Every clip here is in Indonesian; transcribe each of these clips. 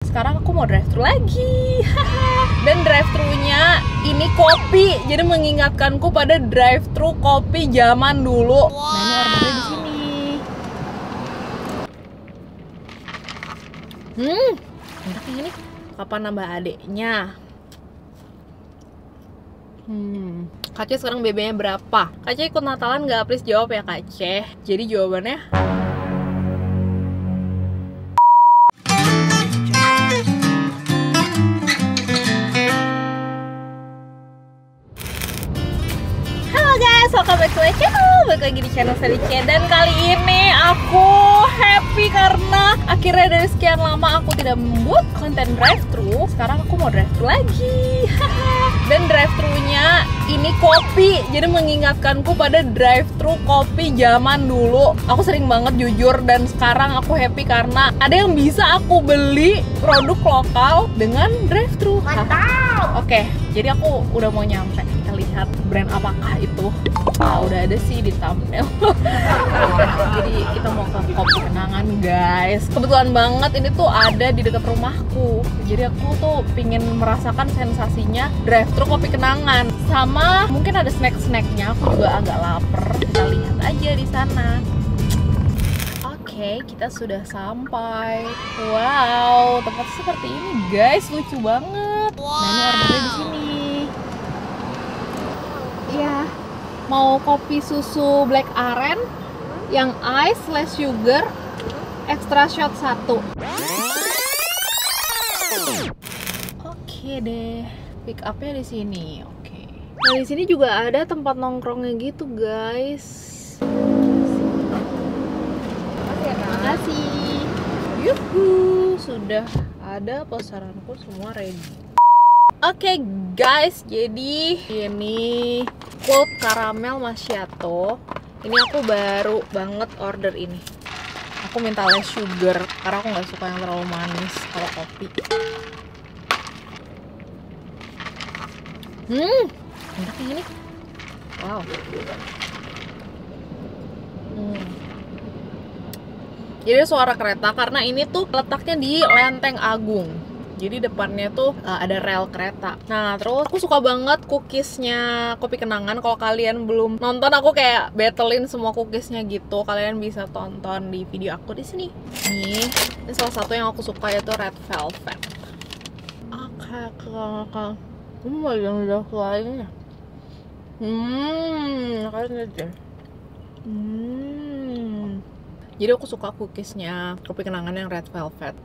Sekarang aku mau drive-thru lagi. Dan drive-thru-nya ini kopi. Jadi mengingatkanku pada drive-thru kopi zaman dulu. Nah, ini ordernya di sini. Enak ini. Kapan nambah adeknya? Kace sekarang BB-nya berapa? Kace ikut Natalan nggak? Please jawab ya Kace. Jadi jawabannya welcome back to my channel, balik lagi di channel Selice. Dan kali ini aku happy karena akhirnya dari sekian lama aku tidak membuat konten drive-thru. Sekarang aku mau drive-thru lagi. Dan drive-thru-nya ini kopi. Jadi mengingatkanku pada drive-thru kopi zaman dulu. Aku sering banget jujur, dan sekarang aku happy karena ada yang bisa aku beli produk lokal dengan drive-thru. Mantap. Oke, jadi aku udah mau nyampe. Kita lihat brand apakah itu. Nah, udah ada sih di thumbnail. Jadi kita mau ke Kopi Kenangan, guys. Kebetulan banget ini tuh ada di dekat rumahku. Jadi aku tuh pingin merasakan sensasinya drive-thru Kopi Kenangan. Sama mungkin ada snack-snacknya. Aku juga agak lapar. Kita lihat aja di sana. Oke, kita sudah sampai. Wow, tempatnya seperti ini, guys. Lucu banget. Nah, ini ordernya di sini. Iya. Mau kopi susu black aren yang ice less sugar extra shot 1. Oke deh, pick up-nya di sini. Oke. Nah, di sini juga ada tempat nongkrongnya gitu, guys. Makasih. Yuhu, sudah ada pesananku semua ready. Oke, guys, jadi ini cold caramel macchiato. Ini aku baru banget order ini. Aku minta less sugar karena aku nggak suka yang terlalu manis kalau kopi. Enak ini. Wow. Jadi suara kereta karena ini tuh letaknya di Lenteng Agung. Jadi depannya tuh ada rel kereta. Nah, terus aku suka banget cookiesnya Kopi Kenangan. Kalau kalian belum nonton, aku kayak battlein semua cookiesnya gitu. Kalian bisa tonton di video aku di sini. Nih, ini salah satu yang aku suka yaitu red velvet. Mau yang udah lainnya. Kalian lihat deh. Jadi aku suka cookiesnya Kopi Kenangan yang red velvet.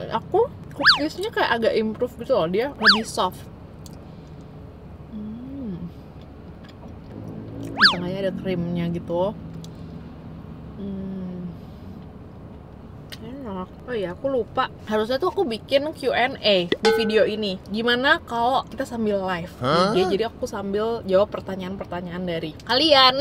Aku cookiesnya kayak agak improve gitu loh, dia lebih soft. Di tengahnya ada krimnya gitu. Enak. Oh iya, aku lupa. Harusnya tuh aku bikin Q&A di video ini. Gimana kalau kita sambil live? Jadi aku sambil jawab pertanyaan-pertanyaan dari kalian.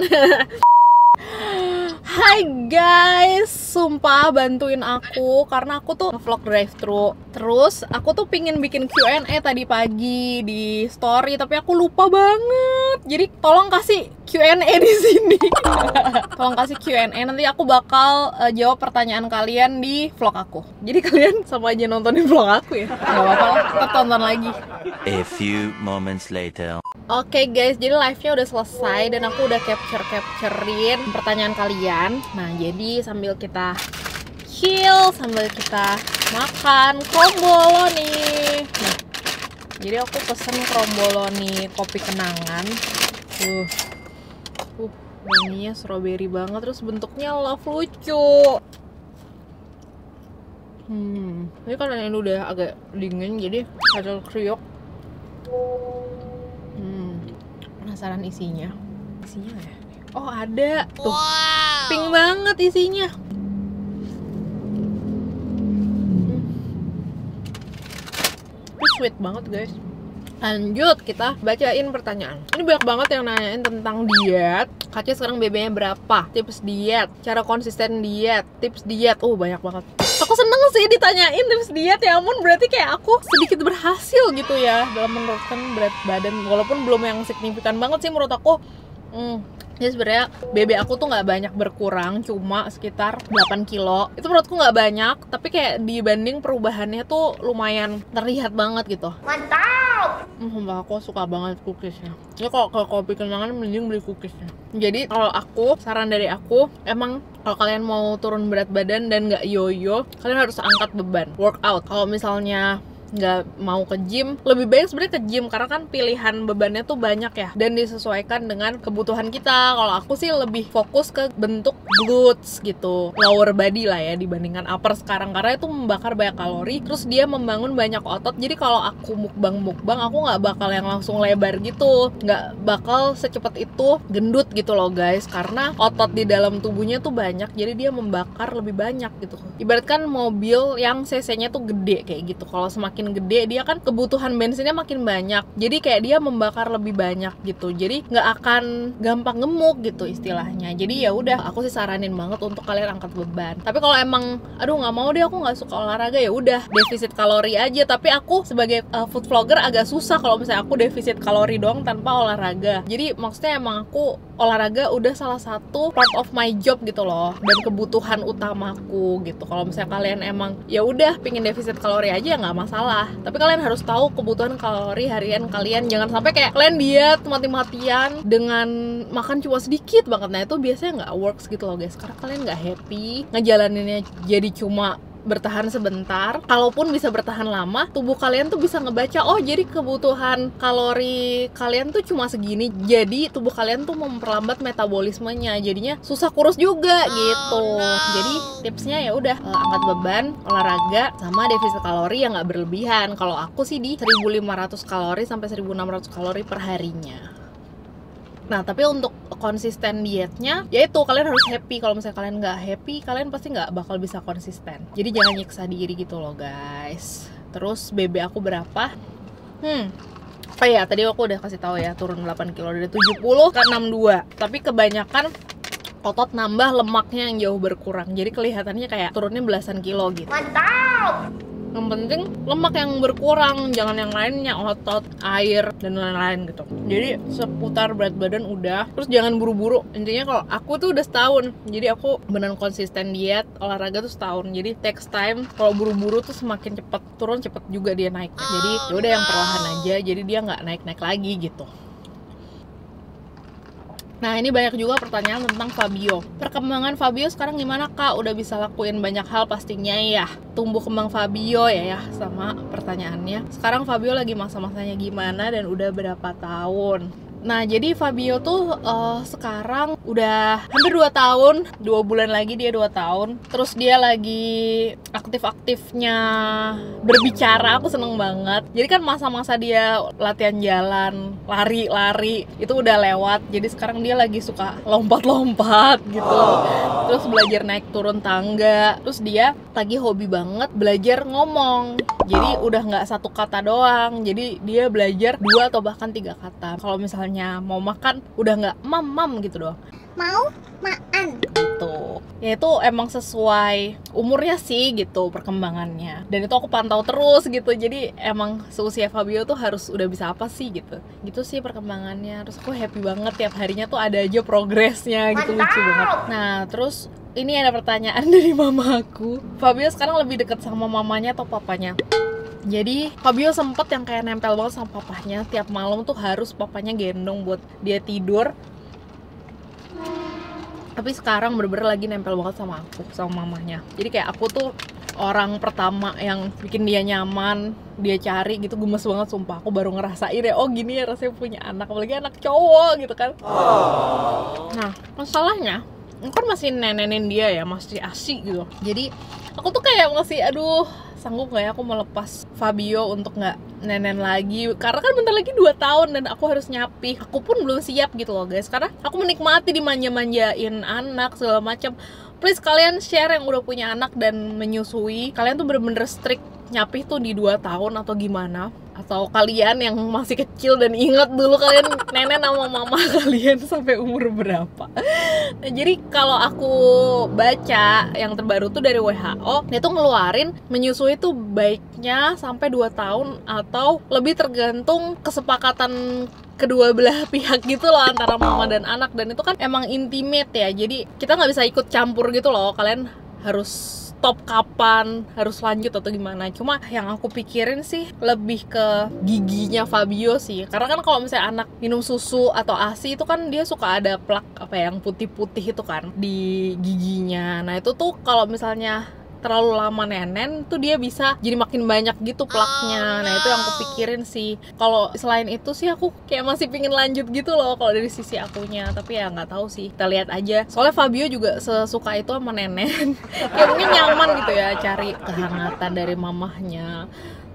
Hai guys, sumpah bantuin aku karena aku tuh vlog drive-thru. Terus aku tuh pingin bikin Q&A tadi pagi di story, tapi aku lupa banget. Jadi tolong kasih Q&A di sini. Tolong kasih Q&A, nanti aku bakal jawab pertanyaan kalian di vlog aku. Jadi kalian sama aja nontonin vlog aku ya. Gak apa-apa lah, kita tonton lagi. A few moments later. Oke guys, jadi live-nya udah selesai dan aku udah capturein pertanyaan kalian. Nah, jadi sambil kita chill, sambil kita makan kromboloni. Nah, jadi aku pesen kromboloni Kopi Kenangan. Wanginya strawberry banget, terus bentuknya love lucu. Ini kan ini udah agak dingin, jadi ada kriuk. Penasaran isinya ya? Oh, ada tuh. Wow. Pink banget isinya. Sweet banget, guys. Lanjut, kita bacain pertanyaan. Ini banyak banget yang nanyain tentang diet. Kaca sekarang BB-nya berapa? Tips diet, cara konsisten diet, tips diet. Banyak banget. Aku seneng sih ditanyain tips diet, ya ampun, berarti kayak aku sedikit berhasil gitu ya dalam menurunkan berat badan. Walaupun belum yang signifikan banget sih menurut aku. Jadi sebenarnya BB aku tuh nggak banyak berkurang, cuma sekitar 8 kilo. Itu menurutku nggak banyak, tapi kayak dibanding perubahannya tuh lumayan terlihat banget gitu. Mantap! Aku suka banget cookiesnya. Jadi kalau kopi kenangan mending beli cookiesnya. Jadi kalau aku, saran dari aku, emang kalau kalian mau turun berat badan dan nggak yoyo, kalian harus angkat beban, workout. Kalau misalnya nggak mau ke gym, lebih baik sebenarnya ke gym karena kan pilihan bebannya tuh banyak ya dan disesuaikan dengan kebutuhan kita. Kalau aku sih lebih fokus ke bentuk glutes gitu, lower body lah ya dibandingkan upper sekarang karena itu membakar banyak kalori, terus dia membangun banyak otot. Jadi kalau aku mukbang aku nggak bakal yang langsung lebar gitu, nggak bakal secepat itu gendut gitu loh guys, karena otot di dalam tubuhnya tuh banyak, jadi dia membakar lebih banyak gitu. Ibaratkan mobil yang cc-nya tuh gede kayak gitu, kalau semakin gede dia kan kebutuhan bensinnya makin banyak, jadi kayak dia membakar lebih banyak gitu, jadi nggak akan gampang gemuk gitu istilahnya. Jadi ya udah, aku sih saranin banget untuk kalian angkat beban. Tapi kalau emang aduh nggak mau deh, aku nggak suka olahraga, ya udah defisit kalori aja. Tapi aku sebagai food vlogger agak susah kalau misalnya aku defisit kalori doang tanpa olahraga. Jadi maksudnya emang aku olahraga udah salah satu part of my job gitu loh, dan kebutuhan utamaku gitu. Kalau misalnya kalian emang ya udah pingin defisit kalori aja ya nggak masalah, tapi kalian harus tahu kebutuhan kalori harian kalian. Jangan sampai kayak kalian diet mati-matian dengan makan cuma sedikit banget. Nah itu biasanya nggak works gitu loh guys, karena kalian nggak happy ngejalaninnya, jadi cuma bertahan sebentar. Kalaupun bisa bertahan lama, tubuh kalian tuh bisa ngebaca, oh jadi kebutuhan kalori kalian tuh cuma segini, jadi tubuh kalian tuh memperlambat metabolismenya, jadinya susah kurus juga gitu. Jadi tipsnya ya udah angkat beban, olahraga, sama defisit kalori yang nggak berlebihan. Kalau aku sih di 1.500 kalori sampai 1.600 kalori per harinya. Nah tapi untuk konsisten dietnya, yaitu kalian harus happy. Kalau misalnya kalian nggak happy, kalian pasti nggak bakal bisa konsisten. Jadi jangan nyiksa diri gitu loh guys. Terus BB aku berapa? Oh ya, tadi aku udah kasih tahu ya, turun 8 kilo dari 70 ke 62. Tapi kebanyakan otot nambah, lemaknya yang jauh berkurang. Jadi kelihatannya kayak turunnya belasan kilo gitu. Mantap! Yang penting lemak yang berkurang, jangan yang lainnya, otot, air, dan lain-lain gitu. Jadi seputar berat badan udah. Terus jangan buru-buru. Intinya kalau aku tuh udah setahun, jadi aku beneran konsisten diet, olahraga tuh setahun. Jadi takes time. Kalau buru-buru tuh semakin cepet turun, cepet juga dia naik. Jadi yaudah yang perlahan aja, jadi dia nggak naik-naik lagi gitu. Nah ini banyak juga pertanyaan tentang Fabio. Perkembangan Fabio sekarang gimana kak? Udah bisa lakuin banyak hal pastinya ya. Tumbuh kembang Fabio ya sama pertanyaannya. Sekarang Fabio lagi masa-masanya gimana dan udah berapa tahun? Nah jadi Fabio tuh sekarang udah hampir 2 tahun, 2 bulan lagi dia 2 tahun. Terus dia lagi aktif-aktifnya berbicara, aku seneng banget. Jadi kan masa-masa dia latihan jalan, lari-lari itu udah lewat. Jadi sekarang dia lagi suka lompat-lompat gitu. Terus belajar naik turun tangga. Terus dia lagi hobi banget belajar ngomong. Jadi udah nggak 1 kata doang, jadi dia belajar 2 atau bahkan 3 kata. Kalau misalnya mau makan udah nggak mam gitu doang, mau maan gitu. Ya itu emang sesuai umurnya sih gitu perkembangannya, dan itu aku pantau terus gitu. Jadi emang seusia Fabio tuh harus udah bisa apa sih gitu sih perkembangannya. Terus aku happy banget tiap harinya tuh ada aja progresnya gitu. Mantap. Lucu banget. Nah terus ini ada pertanyaan dari mamaku, Fabio sekarang lebih dekat sama mamanya atau papanya? Jadi Fabio sempet yang kayak nempel banget sama papanya, tiap malam tuh harus papanya gendong buat dia tidur. Tapi sekarang bener-bener lagi nempel banget sama aku, sama mamanya. Jadi kayak aku tuh orang pertama yang bikin dia nyaman, dia cari gitu. Gemes banget sumpah, aku baru ngerasain ya, oh gini ya rasanya punya anak, apalagi anak cowok gitu kan. Nah masalahnya aku kan masih nenenin dia ya, masih asik gitu. Jadi aku tuh kayak masih aduh, sanggup gak ya aku melepas Fabio untuk gak nenen lagi, karena kan bentar lagi 2 tahun dan aku harus nyapi. Aku pun belum siap gitu loh guys, karena aku menikmati dimanja-manjain anak segala macam. Please kalian share yang udah punya anak dan menyusui, kalian tuh bener-bener strict nyapih tuh di 2 tahun atau gimana? Atau kalian yang masih kecil dan ingat dulu kalian nenek sama mama kalian sampai umur berapa? Nah, jadi kalau aku baca yang terbaru tuh dari WHO, dia tuh ngeluarin menyusui tuh baiknya sampai 2 tahun atau lebih tergantung kesepakatan kedua belah pihak gitu loh, antara mama dan anak. Dan itu kan emang intimate ya, jadi kita nggak bisa ikut campur gitu loh, kalian harus stop kapan, harus lanjut atau gimana. Cuma yang aku pikirin sih lebih ke giginya Fabio sih, karena kan kalau misalnya anak minum susu atau ASI itu kan dia suka ada plak apa yang putih-putih itu kan di giginya. Nah itu tuh kalau misalnya terlalu lama nenen tuh dia bisa jadi makin banyak gitu plaknya. Nah itu yang aku pikirin sih. Kalau selain itu sih aku kayak masih pingin lanjut gitu loh kalau dari sisi akunya, tapi ya nggak tahu sih, kita lihat aja. Soalnya Fabio juga sesuka itu sama nenen. Ya mungkin nyaman gitu ya, cari kehangatan dari mamahnya,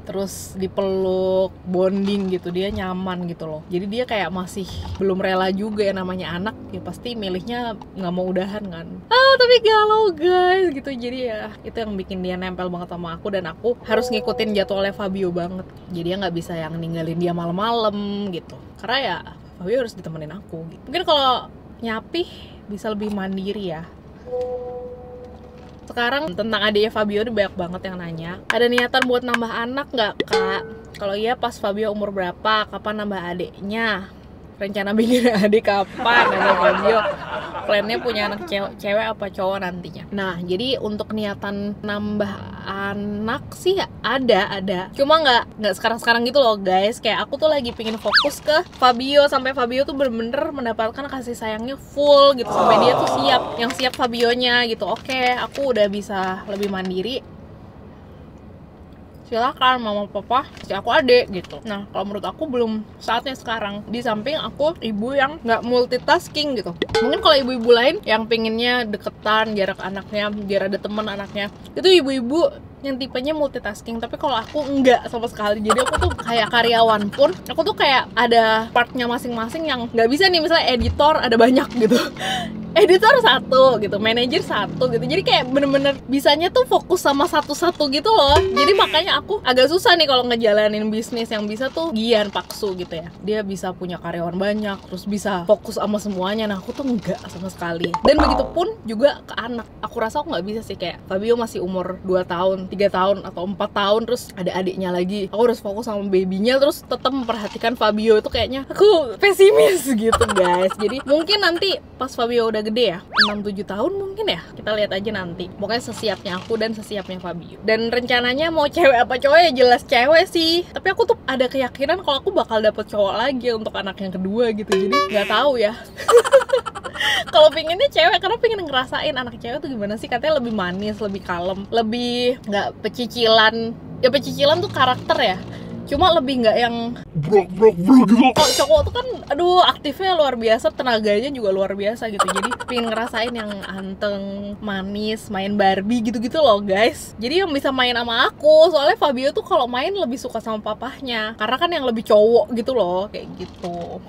terus dipeluk, bonding gitu, dia nyaman gitu loh. Jadi dia kayak masih belum rela juga, ya namanya anak ya pasti milihnya nggak mau udahan kan. Tapi galau guys gitu. Jadi ya itu yang bikin dia nempel banget sama aku, dan aku harus ngikutin jadwalnya Fabio banget. Jadi ya nggak bisa yang ninggalin dia malam-malam gitu, karena ya Fabio harus ditemenin aku gitu. Mungkin kalau nyapih bisa lebih mandiri ya. Sekarang tentang adiknya Fabio ini banyak banget yang nanya, ada niatan buat nambah anak nggak kak? Kalau iya pas Fabio umur berapa? Kapan nambah adiknya? Rencana bikin adik kapan? Nanya Fabio. Plannya punya anak cewek apa cowok nantinya? Nah jadi untuk niatan nambah anak sih ada. Cuma nggak sekarang gitu loh guys. Kayak aku tuh lagi pingin fokus ke Fabio, sampai Fabio tuh bener-bener mendapatkan kasih sayangnya full gitu, sampai dia tuh siap Fabionya gitu. Oke, aku udah bisa lebih mandiri, silakan mama papa kasih aku adik gitu. Nah kalau menurut aku belum saatnya sekarang. Di samping aku ibu yang nggak multitasking gitu. Mungkin kalau ibu-ibu lain yang pengennya deketan jarak anaknya biar ada teman anaknya, itu ibu-ibu yang tipenya multitasking. Tapi kalau aku enggak sama sekali. Jadi aku tuh kayak karyawan pun aku tuh kayak ada partnya masing-masing yang nggak bisa nih, misalnya editor ada banyak gitu, editor satu gitu, manajer satu gitu. Jadi kayak bener-bener bisanya tuh fokus sama satu-satu gitu loh. Jadi makanya aku agak susah nih kalau ngejalanin bisnis yang bisa tuh Gian Paksu gitu ya. Dia bisa punya karyawan banyak, terus bisa fokus sama semuanya. Nah aku tuh enggak sama sekali. Dan begitu pun juga ke anak. Aku rasa aku nggak bisa sih, kayak Fabio masih umur 2 tahun, 3 tahun, atau 4 tahun, terus ada adiknya lagi. Aku harus fokus sama babynya, terus tetap memperhatikan Fabio. Itu kayaknya aku pesimis gitu guys. Jadi mungkin nanti pas Fabio udah gede ya, 6-7 tahun mungkin ya, kita lihat aja nanti. Pokoknya sesiapnya aku dan sesiapnya Fabio. Dan rencananya mau cewek apa cowok ya jelas cewek sih. Tapi aku tuh ada keyakinan kalau aku bakal dapet cowok lagi untuk anak yang kedua gitu. Jadi nggak tahu ya. Kalau pinginnya cewek, karena pengen ngerasain anak cewek tuh gimana sih. Katanya lebih manis, lebih kalem, lebih nggak pecicilan. Ya pecicilan tuh karakter ya, cuma lebih nggak yang brok gitu. Kalau cowok tuh kan aduh aktifnya luar biasa, tenaganya juga luar biasa gitu. Jadi pengen ngerasain yang anteng, manis, main Barbie gitu-gitu loh guys. Jadi yang bisa main sama aku. Soalnya Fabio tuh kalau main lebih suka sama papahnya, karena kan yang lebih cowok gitu loh, kayak gitu.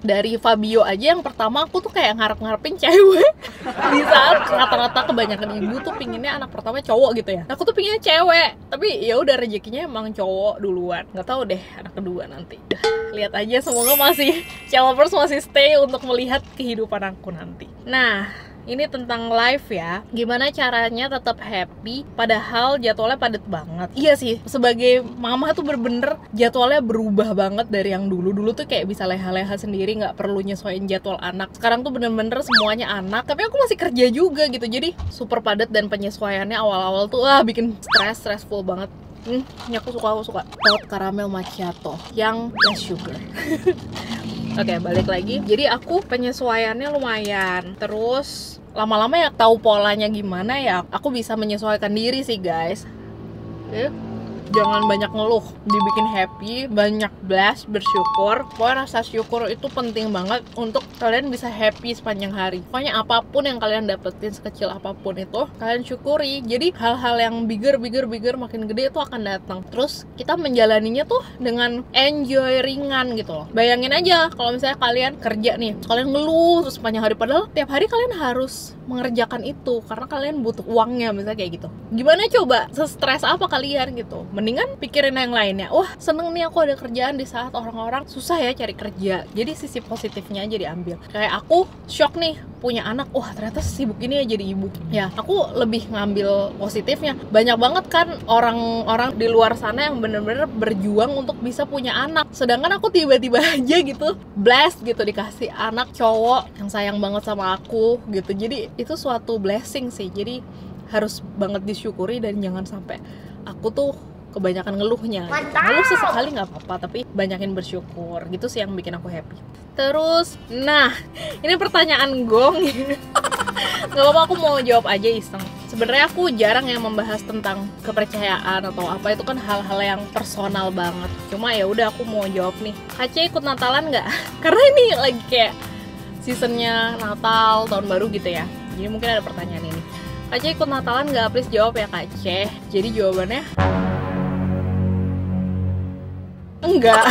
Dari Fabio aja yang pertama aku tuh kayak ngarep-ngarepin cewek. Di saat rata-rata kebanyakan ibu tuh pinginnya anak pertama cowok gitu ya. Aku tuh pinginnya cewek, tapi ya udah rezekinya emang cowok duluan. Nggak tahu deh anak kedua nanti. Lihat aja, semoga masih Chalopers masih stay untuk melihat kehidupan aku nanti. Nah, ini tentang live ya. Gimana caranya tetap happy padahal jadwalnya padat banget. Iya sih, sebagai mama tuh bener-bener jadwalnya berubah banget dari yang dulu. Dulu tuh kayak bisa leha-leha sendiri, nggak perlu nyesuaiin jadwal anak. Sekarang tuh bener-bener semuanya anak, tapi aku masih kerja juga gitu. Jadi super padat, dan penyesuaiannya awal-awal tuh bikin stressful banget. Ini aku suka hot caramel macchiato yang less sugar. Oke, balik lagi. Jadi aku penyesuaiannya lumayan. Terus lama-lama ya tahu polanya gimana ya, aku bisa menyesuaikan diri sih guys. Jangan banyak ngeluh, dibikin happy, banyak bless, bersyukur. Pokoknya rasa syukur itu penting banget untuk kalian bisa happy sepanjang hari. Pokoknya apapun yang kalian dapetin, sekecil apapun itu, kalian syukuri. Jadi hal-hal yang bigger, makin gede itu akan datang. Terus kita menjalaninya tuh dengan enjoy, ringan gitu loh. Bayangin aja kalau misalnya kalian kerja nih, kalian ngeluh terus sepanjang hari, padahal tiap hari kalian harus mengerjakan itu karena kalian butuh uangnya, misalnya kayak gitu. Gimana coba, se-stress apa kalian gitu? Mendingan pikirin yang lainnya. Wah, seneng nih aku ada kerjaan di saat orang-orang susah ya cari kerja. Jadi sisi positifnya aja diambil. Kayak aku shock nih, punya anak, wah ternyata sibuk ini ya jadi ibu. Ya, aku lebih ngambil positifnya. Banyak banget kan orang-orang di luar sana yang bener-bener berjuang untuk bisa punya anak. Sedangkan aku tiba-tiba aja gitu, blessed gitu, dikasih anak cowok yang sayang banget sama aku gitu. Jadi itu suatu blessing sih. Jadi harus banget disyukuri dan jangan sampai aku tuh kebanyakan ngeluhnya gitu. Ngeluh sesekali nggak apa-apa, tapi banyakin bersyukur gitu sih yang bikin aku happy. Terus, nah ini pertanyaan gong. Nggak apa-apa, aku mau jawab aja iseng. Sebenarnya aku jarang yang membahas tentang kepercayaan atau apa, itu kan hal-hal yang personal banget. Cuma ya udah, aku mau jawab nih. Kace ikut Natalan nggak? Karena ini lagi kayak seasonnya Natal, tahun baru gitu ya. Jadi mungkin ada pertanyaan ini. Kace ikut Natalan nggak? Please jawab ya Kace. Jadi jawabannya enggak.